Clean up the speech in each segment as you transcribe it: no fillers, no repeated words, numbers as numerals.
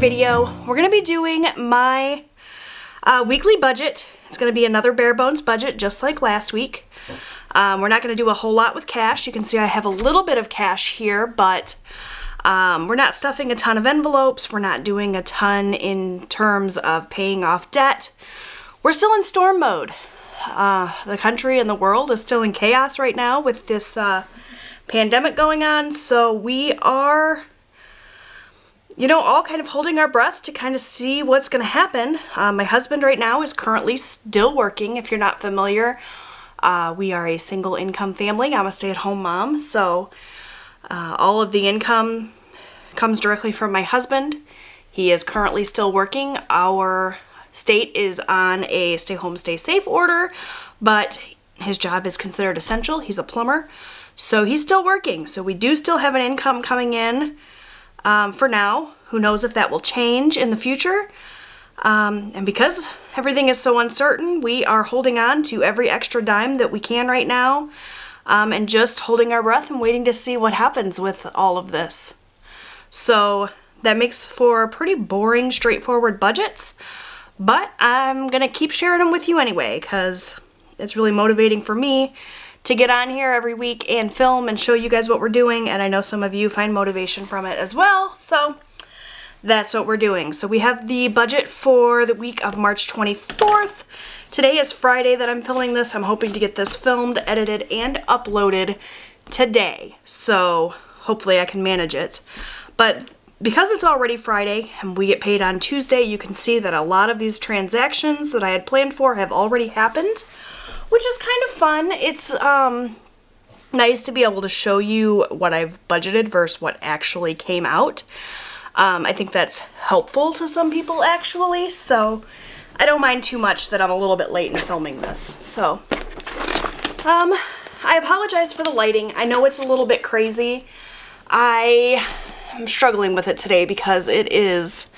video. We're going to be doing my weekly budget. It's going to be another bare bones budget just like last week. We're not going to do a whole lot with cash. You can see I have a little bit of cash here, but we're not stuffing a ton of envelopes. We're not doing a ton in terms of paying off debt. We're still in storm mode. The country and the world is still in chaos right now with this pandemic going on, so we are, all kind of holding our breath to kind of see what's going to happen. My husband right now is currently still working. If you're not familiar, we are a single income family. I'm a stay-at-home mom, so all of the income comes directly from my husband. He is currently still working. Our state is on a stay home, stay safe order, but his job is considered essential. He's a plumber, so he's still working. So we do still have an income coming in for now. Who knows if that will change in the future? And because everything is so uncertain, we are holding on to every extra dime that we can right now, and just holding our breath and waiting to see what happens with all of this. So that makes for pretty boring, straightforward budgets. But I'm going to keep sharing them with you anyway, because it's really motivating for me to get on here every week and film and show you guys what we're doing, and I know some of you find motivation from it as well, so that's what we're doing. So we have the budget for the week of March 24th. Today is Friday that I'm filming this. I'm hoping to get this filmed, edited, and uploaded today, so hopefully I can manage it. But because it's already Friday and we get paid on Tuesday, you can see that a lot of these transactions that I had planned for have already happened, which is kind of fun. It's nice to be able to show you what I've budgeted versus what actually came out. I think that's helpful to some people actually, so I don't mind too much that I'm a little bit late in filming this. So I apologize for the lighting. I know it's a little bit crazy. I'm struggling with it today because it is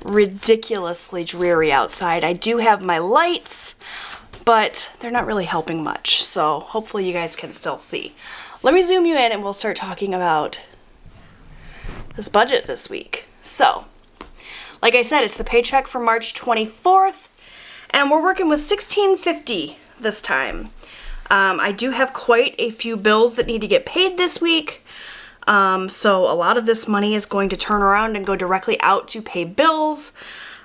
ridiculously dreary outside. I do have my lights, but they're not really helping much, so hopefully you guys can still see. Let me zoom you in and we'll start talking about this budget this week. So, like I said, it's the paycheck for March 24th, and we're working with $16.50 this time. I do have quite a few bills that need to get paid this week. So a lot of this money is going to turn around and go directly out to pay bills.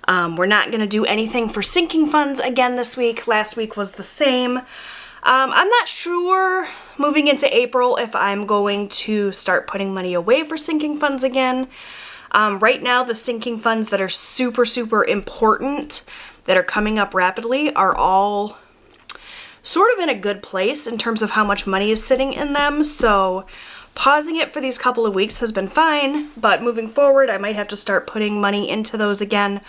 We're not going to do anything for sinking funds again this week. Last week was the same. I'm not sure moving into April if I'm going to start putting money away for sinking funds again. Right now, the sinking funds that are super, super important, that are coming up rapidly, are all sort of in a good place in terms of how much money is sitting in them. So pausing it for these couple of weeks has been fine, but moving forward, I might have to start putting money into those again.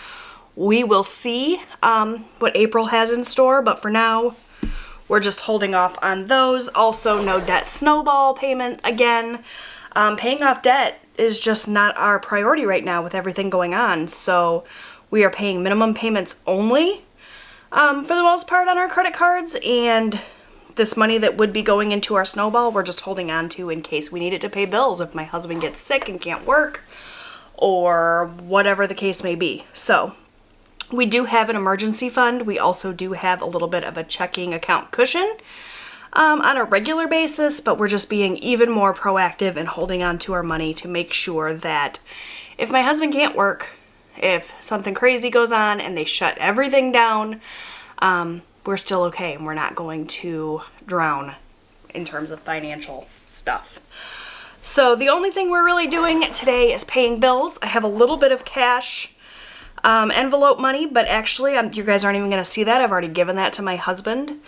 We will see what April has in store, but for now, we're just holding off on those. Also, no debt snowball payment again. Paying off debt is just not our priority right now with everything going on, so we are paying minimum payments only for the most part on our credit cards, and this money that would be going into our snowball, we're just holding on to in case we need it to pay bills if my husband gets sick and can't work, or whatever the case may be. So we do have an emergency fund. We also do have a little bit of a checking account cushion on a regular basis, but we're just being even more proactive and holding on to our money to make sure that if my husband can't work, if something crazy goes on and they shut everything down, we're still okay and we're not going to drown in terms of financial stuff. So the only thing we're really doing today is paying bills. I have a little bit of cash envelope money, but actually you guys aren't even going to see that. I've already given that to my husband.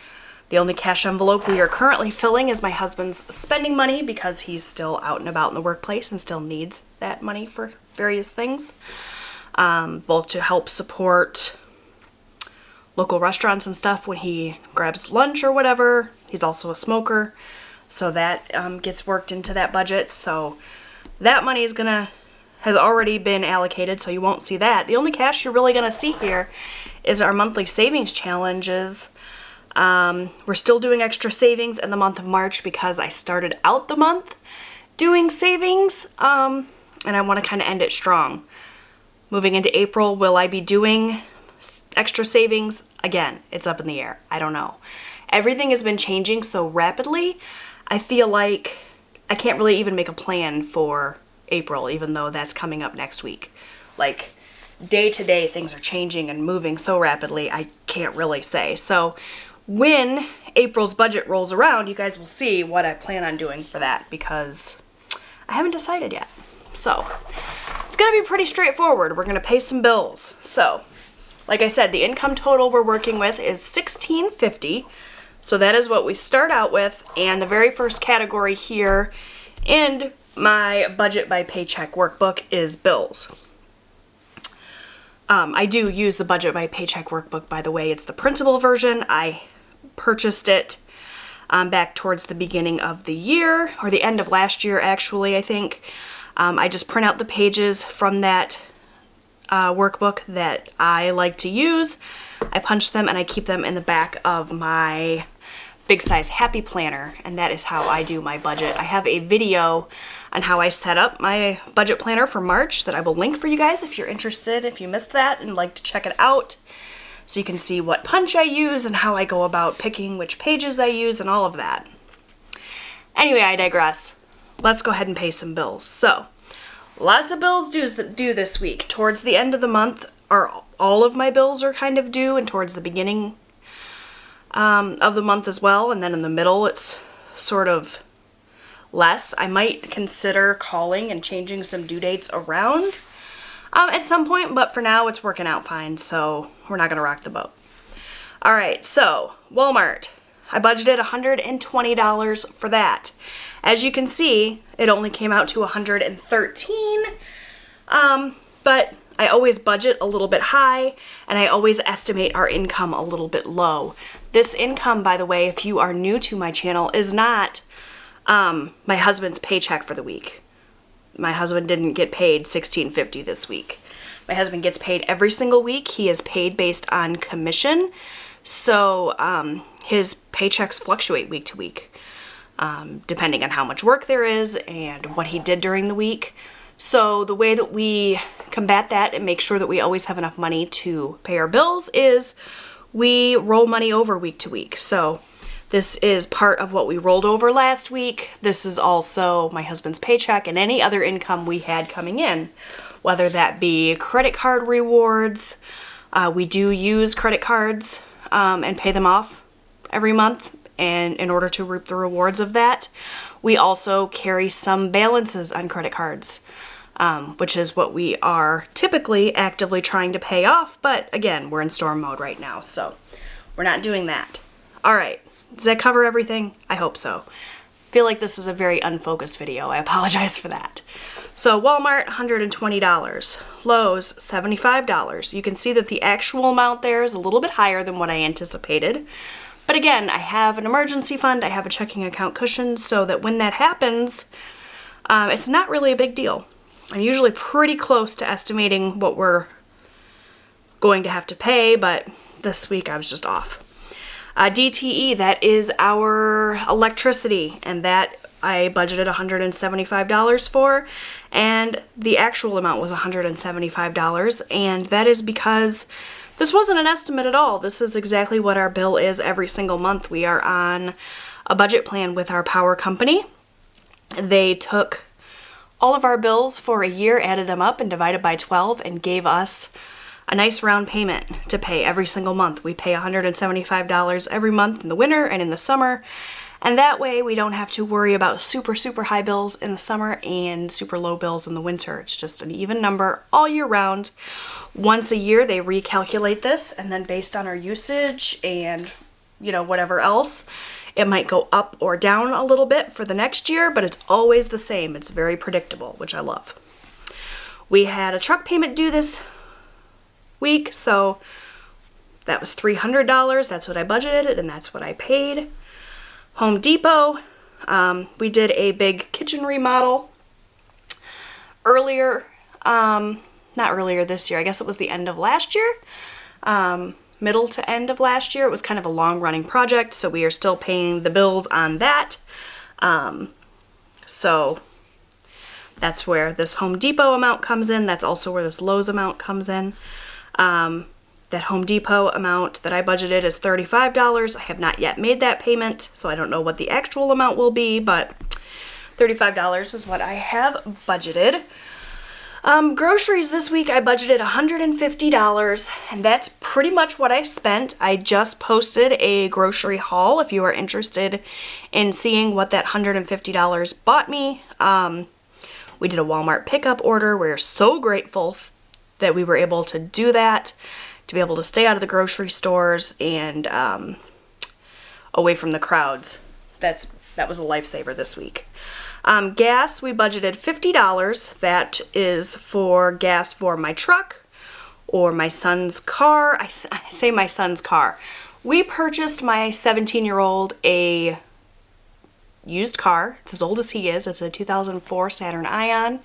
The only cash envelope we are currently filling is my husband's spending money because he's still out and about in the workplace and still needs that money for various things, both to help support local restaurants and stuff when he grabs lunch or whatever. He's also a smoker, so that gets worked into that budget. So that money has already been allocated, so you won't see that. The only cash you're really gonna see here is our monthly savings challenges. We're still doing extra savings in the month of March because I started out the month doing savings, and I want to kind of end it strong. Moving into April, will I be doing extra savings? Again, it's up in the air. I don't know. Everything has been changing so rapidly, I feel like I can't really even make a plan for April, even though that's coming up next week. Like, day to day, things are changing and moving so rapidly, I can't really say. So when April's budget rolls around, you guys will see what I plan on doing for that, because I haven't decided yet. So it's gonna be pretty straightforward. We're gonna pay some bills. So like I said, the income total we're working with is $16.50. So that is what we start out with, and the very first category here in my budget by Paycheck workbook is bills. I do use the budget by Paycheck workbook, by the way. It's the printable version. I purchased it back towards the beginning of the year, or the end of last year actually, I think. I just print out the pages from that workbook that I like to use. I punch them and I keep them in the back of my big size happy planner, and that is how I do my budget. I have a video on how I set up my budget planner for March that I will link for you guys if you're interested, if you missed that and like to check it out, so you can see what punch I use and how I go about picking which pages I use and all of that. Anyway, I digress. Let's go ahead and pay some bills. So lots of bills due this week. Towards the end of the month, or all of my bills are kind of due, and towards the beginning of the month as well, and then in the middle it's sort of less. I might consider calling and changing some due dates around at some point, but for now it's working out fine, so we're not gonna rock the boat. All right, so Walmart. I budgeted $120 for that. As you can see, it only came out to $113, but I always budget a little bit high, and I always estimate our income a little bit low. This income, by the way, if you are new to my channel, is not my husband's paycheck for the week. My husband didn't get paid $16.50 this week. My husband gets paid every single week. He is paid based on commission, so his paychecks fluctuate week to week, depending on how much work there is and what he did during the week. So the way that we combat that and make sure that we always have enough money to pay our bills is we roll money over week to week. So this is part of what we rolled over last week. This is also my husband's paycheck and any other income we had coming in, whether that be credit card rewards. We do use credit cards and pay them off every month, and in order to reap the rewards of that, we also carry some balances on credit cards, which is what we are typically actively trying to pay off, but again, we're in storm mode right now, so we're not doing that. All right, does that cover everything? I hope so. I feel like this is a very unfocused video. I apologize for that. So Walmart, $120. Lowe's, $75. You can see that the actual amount there is a little bit higher than what I anticipated. But again, I have an emergency fund, I have a checking account cushion, so that when that happens, it's not really a big deal. I'm usually pretty close to estimating what we're going to have to pay, but this week I was just off. DTE, that is our electricity, and that I budgeted $175 for, and the actual amount was $175, and that is because this wasn't an estimate at all. This is exactly what our bill is every single month. We are on a budget plan with our power company. They took all of our bills for a year, added them up, and divided by 12, and gave us a nice round payment to pay every single month. We pay $175 every month in the winter and in the summer, and that way we don't have to worry about super, super high bills in the summer and super low bills in the winter. It's just an even number all year round. Once a year they recalculate this, and then based on our usage and whatever else, it might go up or down a little bit for the next year, but it's always the same. It's very predictable, which I love. We had a truck payment due this week, so that was $300. That's what I budgeted, and that's what I paid. Home Depot, we did a big kitchen remodel earlier, not earlier this year, I guess it was the end of last year, middle to end of last year. It was kind of a long-running project, so we are still paying the bills on that. So That's where this Home Depot amount comes in. That's also where this Lowe's amount comes in. That Home Depot amount that I budgeted is $35. I have not yet made that payment, so I don't know what the actual amount will be, but $35 is what I have budgeted. Groceries this week, I budgeted $150, and that's pretty much what I spent. I just posted a grocery haul if you are interested in seeing what that $150 bought me. We did a Walmart pickup order. We're so grateful that we were able to do that, to be able to stay out of the grocery stores and away from the crowds. That was a lifesaver this week. Gas, we budgeted $50. That is for gas for my truck or my son's car. I say my son's car. We purchased my 17-year-old a used car. It's as old as he is. It's a 2004 Saturn Ion.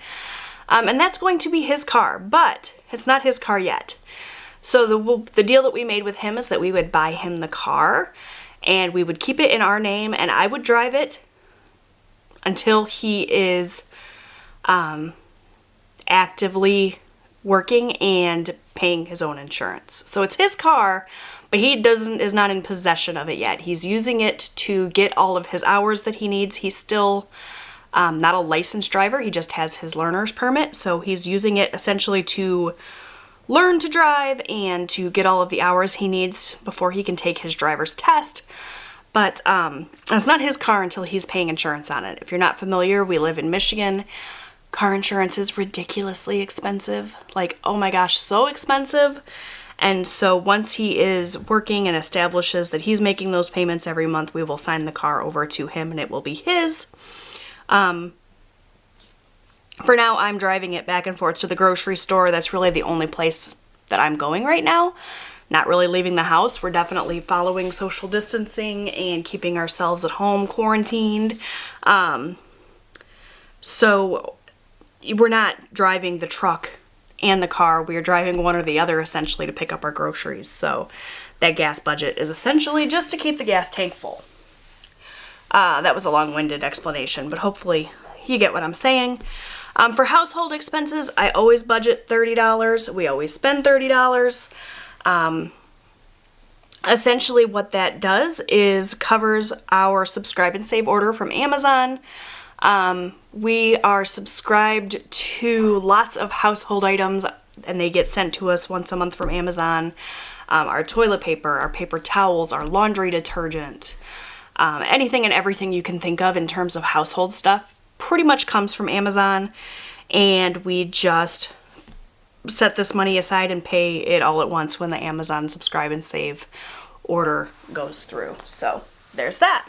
And that's going to be his car, but it's not his car yet. So the deal that we made with him is that we would buy him the car and we would keep it in our name and I would drive it until he is actively working and paying his own insurance. So it's his car, but he is not in possession of it yet. He's using it to get all of his hours that he needs. He's still not a licensed driver. He just has his learner's permit. So he's using it essentially to learn to drive and to get all of the hours he needs before he can take his driver's test. But it's not his car until he's paying insurance on it. If you're not familiar, we live in Michigan. Car insurance is ridiculously expensive. Like, oh my gosh, so expensive. And so once he is working and establishes that he's making those payments every month, we will sign the car over to him and it will be his. For now, I'm driving it back and forth to the grocery store. That's really the only place that I'm going right now. Not really leaving the house. We're definitely following social distancing and keeping ourselves at home quarantined. So we're not driving the truck and the car. We are driving one or the other essentially to pick up our groceries. So that gas budget is essentially just to keep the gas tank full. That was a long-winded explanation, but hopefully you get what I'm saying. For household expenses, I always budget $30. We always spend $30. Essentially what that does is covers our subscribe and save order from Amazon. We are subscribed to lots of household items and they get sent to us once a month from Amazon. Our toilet paper, our paper towels, our laundry detergent, anything and everything you can think of in terms of household stuff pretty much comes from Amazon, and we just set this money aside and pay it all at once when the Amazon subscribe and save order goes through. So there's that.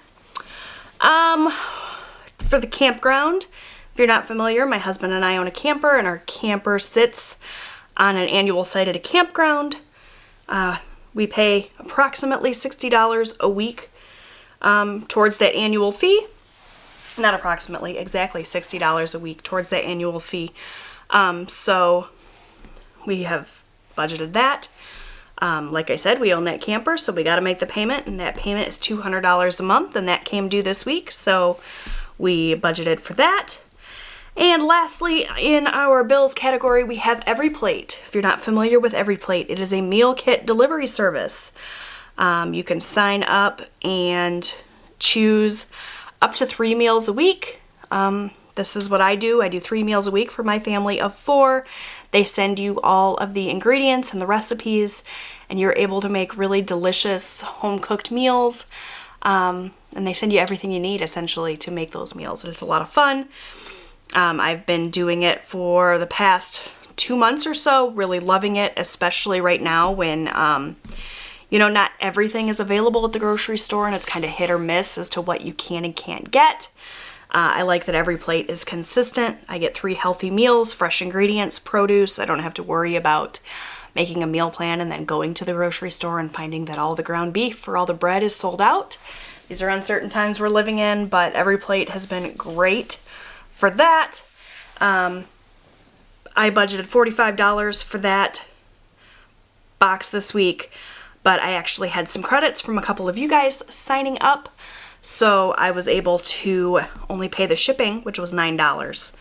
For the campground, if you're not familiar, my husband and I own a camper, and our camper sits on an annual site at a campground. We pay approximately $60 a week towards that annual fee. Not approximately, exactly $60 a week towards that annual fee. So we have budgeted that. Like I said, we own that camper, so we got to make the payment, and that payment is $200 a month, and that came due this week, so we budgeted for that. And lastly, in our bills category, we have everyplate. If you're not familiar with everyplate, it is a meal kit delivery service. You can sign up and choose up to 3 meals a week. This is what I do. I do 3 meals a week for my family of 4. They send you all of the ingredients and the recipes, and you're able to make really delicious home-cooked meals. And they send you everything you need, essentially, to make those meals. And it's a lot of fun. I've been doing it for the past 2 months or so, really loving it, especially right now when not everything is available at the grocery store and it's kind of hit or miss as to what you can and can't get. I like that everyplate is consistent. I get 3 healthy meals, fresh ingredients, produce. I don't have to worry about making a meal plan and then going to the grocery store and finding that all the ground beef or all the bread is sold out. These are uncertain times we're living in, but everyplate has been great for that. I budgeted $45 for that box this week, but I actually had some credits from a couple of you guys signing up, so I was able to only pay the shipping, which was $9.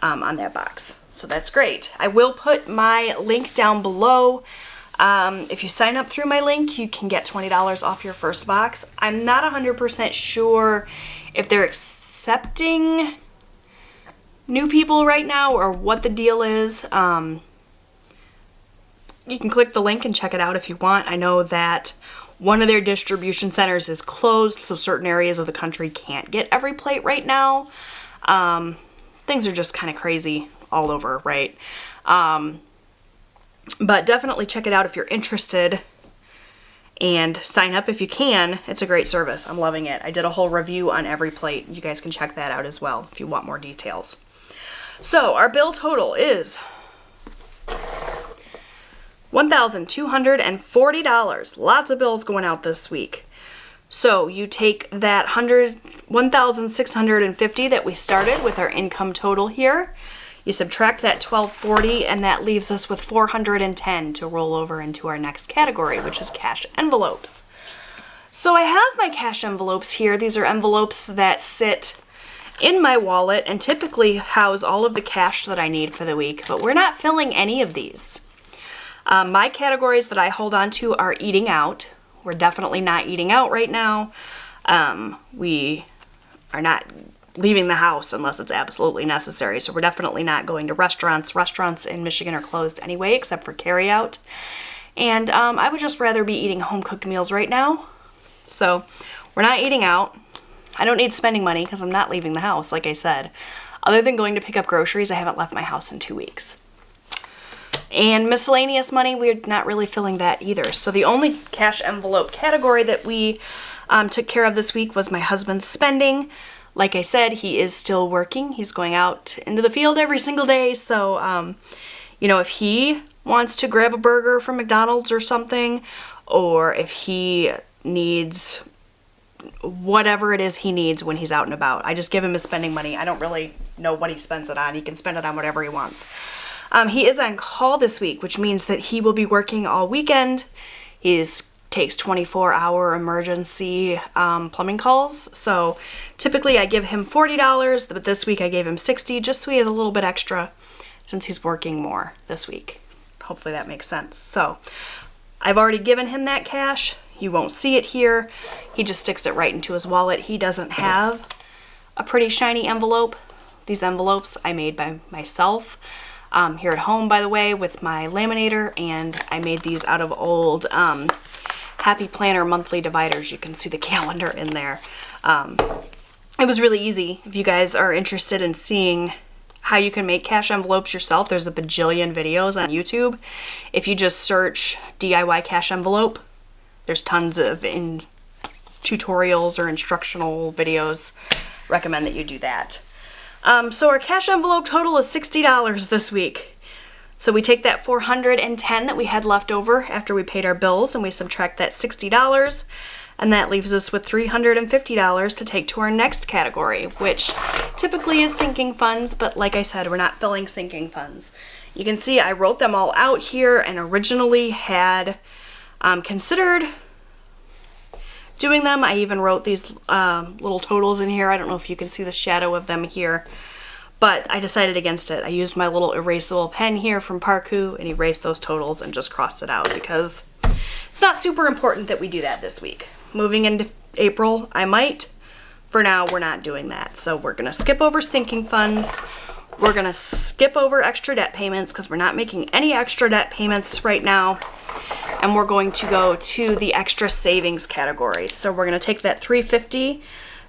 on that box. So that's great. I will put my link down below. If you sign up through my link, you can get $20 off your first box. I'm not 100% sure if they're accepting new people right now or what the deal is. You can click the link and check it out if you want. I know that one of their distribution centers is closed, so certain areas of the country can't get everyplate right now. Things are just kind of crazy all over, right? But definitely check it out if you're interested and sign up if you can. It's a great service. I'm loving it. I did a whole review on everyplate. You guys can check that out as well if you want more details. So our bill total is $1,240. Lots of bills going out this week. So you take that $1,650 that we started with our income total here. You subtract that $1,240, and that leaves us with $410 to roll over into our next category, which is cash envelopes. So I have my cash envelopes here. These are envelopes that sit in my wallet and typically house all of the cash that I need for the week, but we're not filling any of these. My categories that I hold on to are eating out. We're definitely not eating out right now. We are not leaving the house unless it's absolutely necessary. So we're definitely not going to restaurants. Restaurants in Michigan are closed anyway, except for carry out. And I would just rather be eating home-cooked meals right now. So we're not eating out. I don't need spending money because I'm not leaving the house, like I said. Other than going to pick up groceries, I haven't left my house in 2 weeks. And miscellaneous money, we're not really filling that either. So the only cash envelope category that we took care of this week was my husband's spending. Like I said, he is still working. He's going out into the field every single day. So, you know, if he wants to grab a burger from McDonald's or something, or if he needs whatever it is he needs when he's out and about, I just give him his spending money. I don't really know what he spends it on. He can spend it on whatever he wants. He is on call this week, which means that he will be working all weekend. He takes 24-hour emergency plumbing calls. So typically I give him $40, but this week I gave him $60 just so he has a little bit extra since he's working more this week. Hopefully that makes sense. So I've already given him that cash. You won't see it here. He just sticks it right into his wallet. He doesn't have a pretty shiny envelope. These envelopes I made by myself. Here at home, by the way, with my laminator, and I made these out of old Happy Planner monthly dividers. You can see the calendar in there. It was really easy. If you guys are interested in seeing how you can make cash envelopes yourself, there's a bajillion videos on YouTube. If you just search DIY cash envelope, there's tons of tutorials or instructional videos. Recommend that you do that. So our cash envelope total is $60 this week. So we take that $410 that we had left over after we paid our bills and we subtract that $60, and that leaves us with $350 to take to our next category, which typically is sinking funds, but like I said, we're not filling sinking funds. You can see I wrote them all out here and originally had considered doing them. I even wrote these little totals in here. I don't know if you can see the shadow of them here, but I decided against it. I used my little erasable pen here from Parkoo and erased those totals and just crossed it out because it's not super important that we do that this week. Moving into April, I might. For now, we're not doing that. So we're going to skip over sinking funds. We're going to skip over extra debt payments because we're not making any extra debt payments right now. And we're going to go to the extra savings category. So we're going to take that $350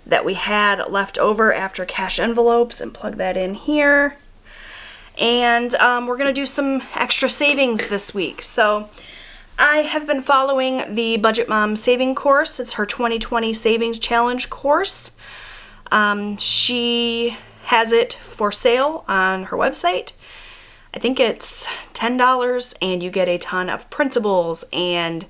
that we had left over after cash envelopes and plug that in here. And we're going to do some extra savings this week. So I have been following the Budget Mom Saving course. It's her 2020 Savings Challenge course. She has it for sale on her website. I think it's $10 and you get a ton of printables and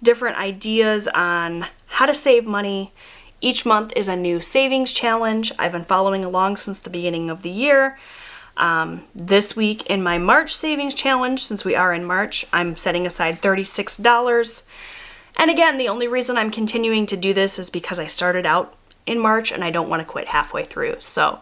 different ideas on how to save money. Each month is a new savings challenge. I've been following along since the beginning of the year. This week in my March savings challenge, since we are in March, I'm setting aside $36. And again, the only reason I'm continuing to do this is because I started out in March and I don't want to quit halfway through. So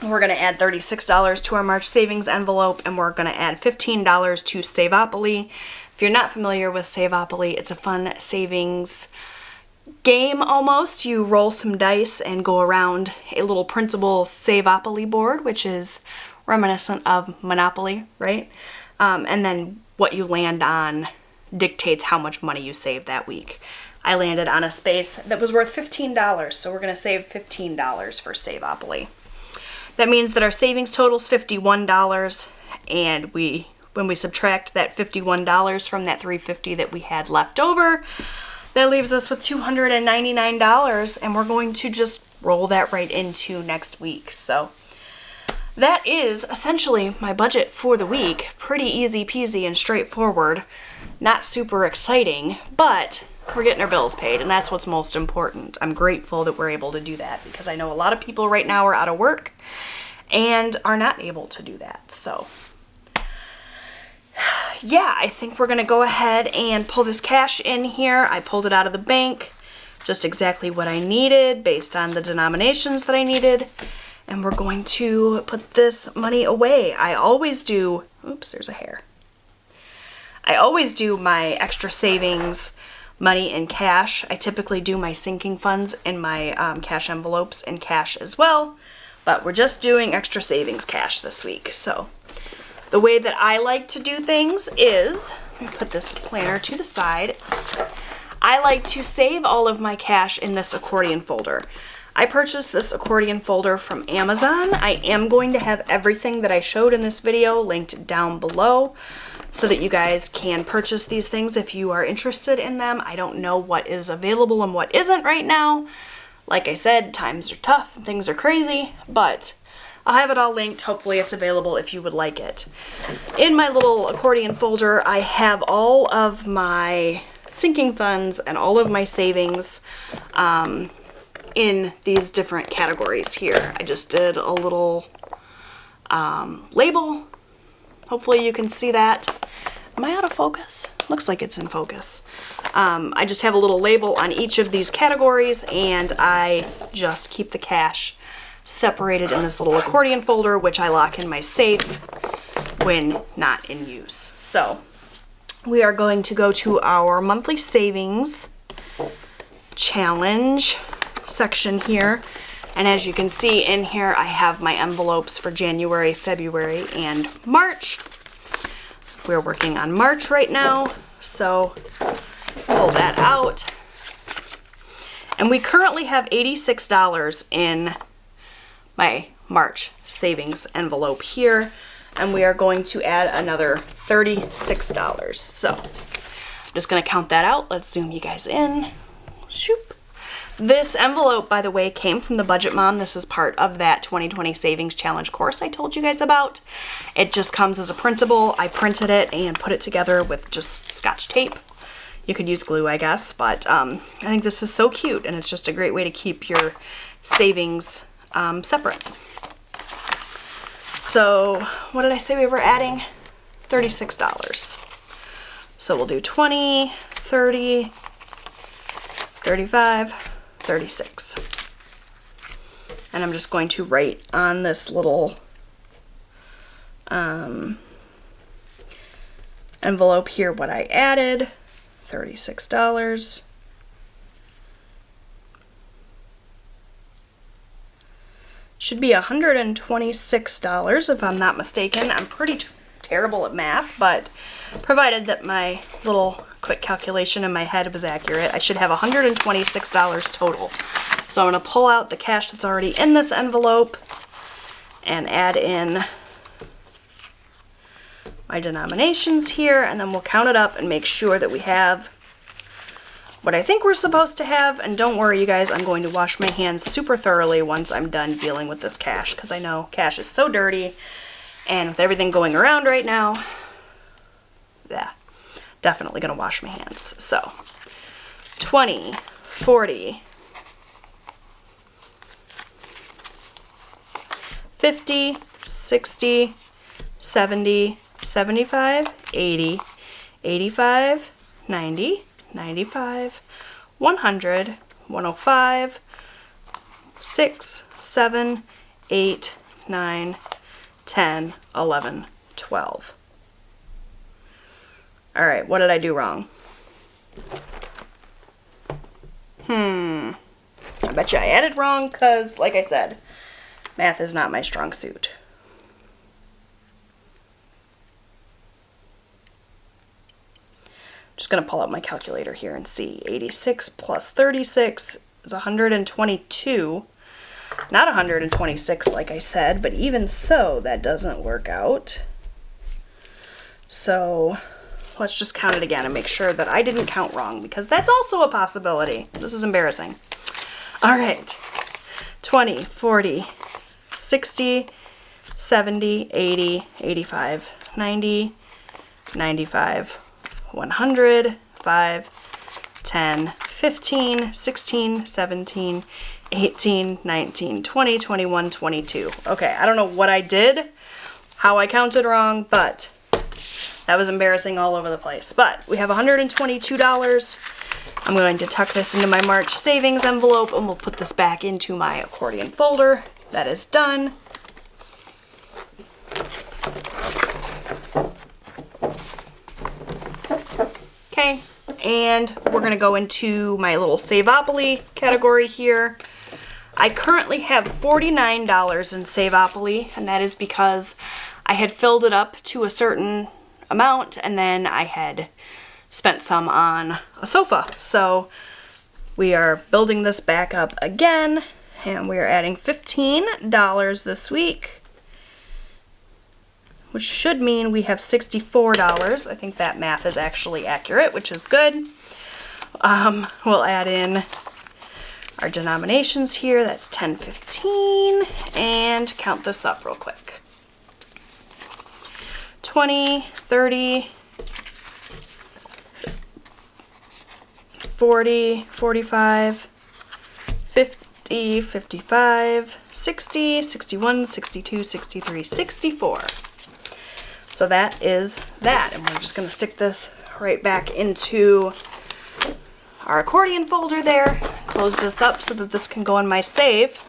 We're going to add $36 to our March savings envelope, and we're going to add $15 to Savopoly. If you're not familiar with Savopoly, it's a fun savings game almost. You roll some dice and go around a little printable Savopoly board, which is reminiscent of Monopoly, right? And then what you land on dictates how much money you save that week. I landed on a space that was worth $15, so we're going to save $15 for Savopoly. That means that our savings total is $51, and when we subtract that $51 from that $350 that we had left over, that leaves us with $299, and we're going to just roll that right into next week. So that is essentially my budget for the week. Pretty easy peasy and straightforward. Not super exciting, but we're getting our bills paid, and that's what's most important. I'm grateful that we're able to do that because I know a lot of people right now are out of work and are not able to do that. So yeah, I think we're gonna go ahead and pull this cash in here. I pulled it out of the bank, just exactly what I needed based on the denominations that I needed. And we're going to put this money away. I always do, oops, there's a hair. I always do my extra savings money in cash. I typically do my sinking funds in my cash envelopes in cash as well, but we're just doing extra savings cash this week. So the way that I like to do things is, let me put this planner to the side. I like to save all of my cash in this accordion folder. I purchased this accordion folder from Amazon. I am going to have everything that I showed in this video linked down below so that you guys can purchase these things if you are interested in them. I don't know what is available and what isn't right now. Like I said, times are tough and things are crazy, but I'll have it all linked. Hopefully it's available if you would like it. In my little accordion folder, I have all of my sinking funds and all of my savings in these different categories here. I just did a little label. Hopefully you can see that. Am I out of focus? Looks like it's in focus. I just have a little label on each of these categories, and I just keep the cash separated in this little accordion folder, which I lock in my safe when not in use. So we are going to go to our monthly savings challenge section here, and as you can see in here, I have my envelopes for January, February, and March. We're working on March right now, so pull that out. And we currently have $86 in my March savings envelope here, and we are going to add another $36. So I'm just going to count that out. Let's zoom you guys in. Shoop. This envelope, by the way, came from the Budget Mom. This is part of that 2020 Savings Challenge course I told you guys about. It just comes as a printable. I printed it and put it together with just Scotch tape. You could use glue, I guess, but I think this is so cute, and it's just a great way to keep your savings separate. So what did I say we were adding? $36. So we'll do 20, 30, 35, 36. And I'm just going to write on this little envelope here what I added. $36. Should be $126 if I'm not mistaken. I'm pretty terrible at math, but provided that my little quick calculation in my head was accurate, I should have $126 total. So I'm going to pull out the cash that's already in this envelope and add in my denominations here, and then we'll count it up and make sure that we have what I think we're supposed to have. And don't worry, you guys, I'm going to wash my hands super thoroughly once I'm done dealing with this cash, because I know cash is so dirty, and with everything going around right now, yeah, definitely gonna wash my hands. So 20, 40, 50, 60, 70, 75, 80, 85, 90, 95, 100, 105, 6, 7, 8, 9, 10, 11, 12. All right, what did I do wrong? I bet you I added wrong because, like I said, math is not my strong suit. Just gonna pull up my calculator here and see. 86 plus 36 is 122. Not 126 like I said, but even so, that doesn't work out. So let's just count it again and make sure that I didn't count wrong, because that's also a possibility. This is embarrassing. All right, 20, 40, 60, 70, 80, 85, 90, 95, 100, 5, 10, 15, 16, 17, 18, 19, 20, 21, 22. Okay, I don't know what I did, how I counted wrong, but that was embarrassing all over the place. But we have $122. I'm going to tuck this into my March savings envelope, and we'll put this back into my accordion folder. That is done. Okay, and we're going to go into my little Savopoly category here. I currently have $49 in Savopoly, and that is because I had filled it up to a certain amount, and then I had spent some on a sofa. So we are building this back up again, and we are adding $15 this week, which should mean we have $64. I think that math is actually accurate, which is good. We'll add in our denominations here. That's 10, 15, and count this up real quick. 20, 30, 40, 45, 50, 55, 60, 61, 62, 63, 64. So that is that, and we're just going to stick this right back into our accordion folder there, close this up so that this can go in my save.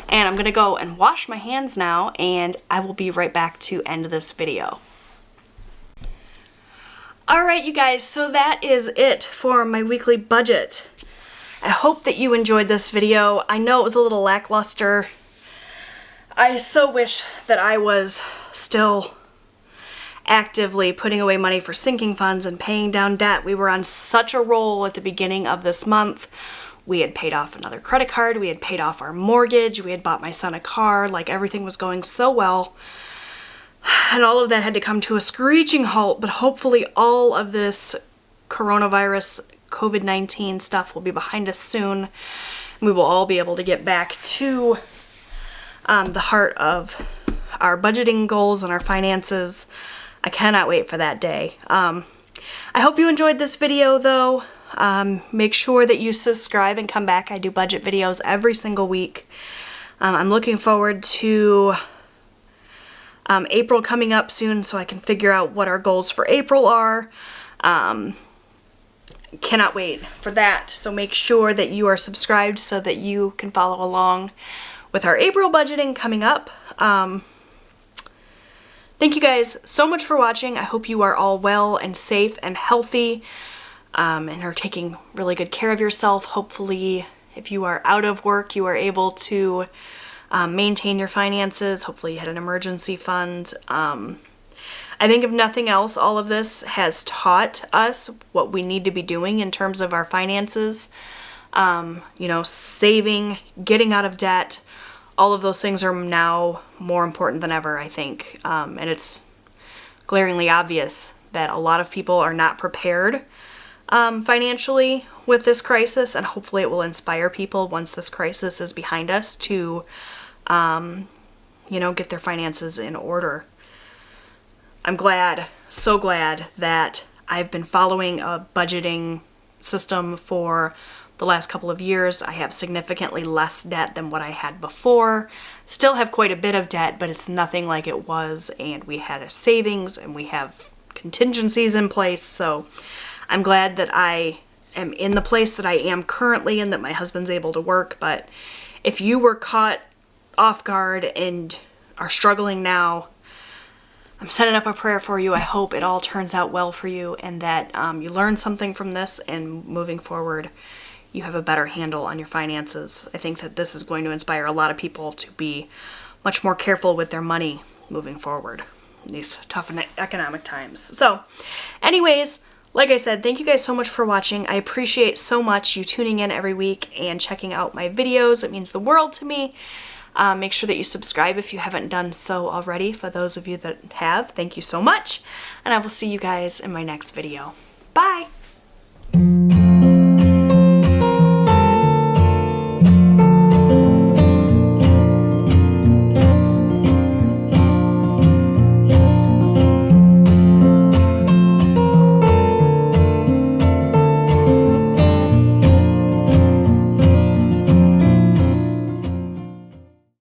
And I'm gonna go and wash my hands now, and I will be right back to end this video. Alright you guys, so that is it for my weekly budget. I hope that you enjoyed this video. I know it was a little lackluster. I so wish that I was still actively putting away money for sinking funds and paying down debt. We were on such a roll at the beginning of this month. We had paid off another credit card, we had paid off our mortgage, we had bought my son a car, like everything was going so well. And all of that had to come to a screeching halt, but hopefully all of this coronavirus, COVID-19 stuff will be behind us soon. We will all be able to get back to the heart of our budgeting goals and our finances. I cannot wait for that day. I hope you enjoyed this video though. Make sure that you subscribe and come back. I do budget videos every single week. I'm looking forward to April coming up soon so I can figure out what our goals for April are. Cannot wait for that. So make sure that you are subscribed so that you can follow along with our April budgeting coming up. Thank you guys so much for watching. I hope you are all well and safe and healthy. And are taking really good care of yourself. Hopefully, if you are out of work, you are able to maintain your finances. Hopefully you had an emergency fund. I think if nothing else, all of this has taught us what we need to be doing in terms of our finances. You know, saving, getting out of debt, all of those things are now more important than ever, I think. And it's glaringly obvious that a lot of people are not prepared financially with this crisis, and hopefully it will inspire people once this crisis is behind us to, you know, get their finances in order. I'm glad, so glad that I've been following a budgeting system for the last couple of years. I have significantly less debt than what I had before. Still have quite a bit of debt, but it's nothing like it was, and we had a savings and we have contingencies in place, so I'm glad that I am in the place that I am currently and that my husband's able to work, but if you were caught off guard and are struggling now, I'm setting up a prayer for you. I hope it all turns out well for you and that you learn something from this, and moving forward you have a better handle on your finances. I think that this is going to inspire a lot of people to be much more careful with their money moving forward in these tough economic times. So anyways, like I said, thank you guys so much for watching. I appreciate so much you tuning in every week and checking out my videos. It means the world to me. Make sure that you subscribe if you haven't done so already. For those of you that have, thank you so much. And I will see you guys in my next video. Bye!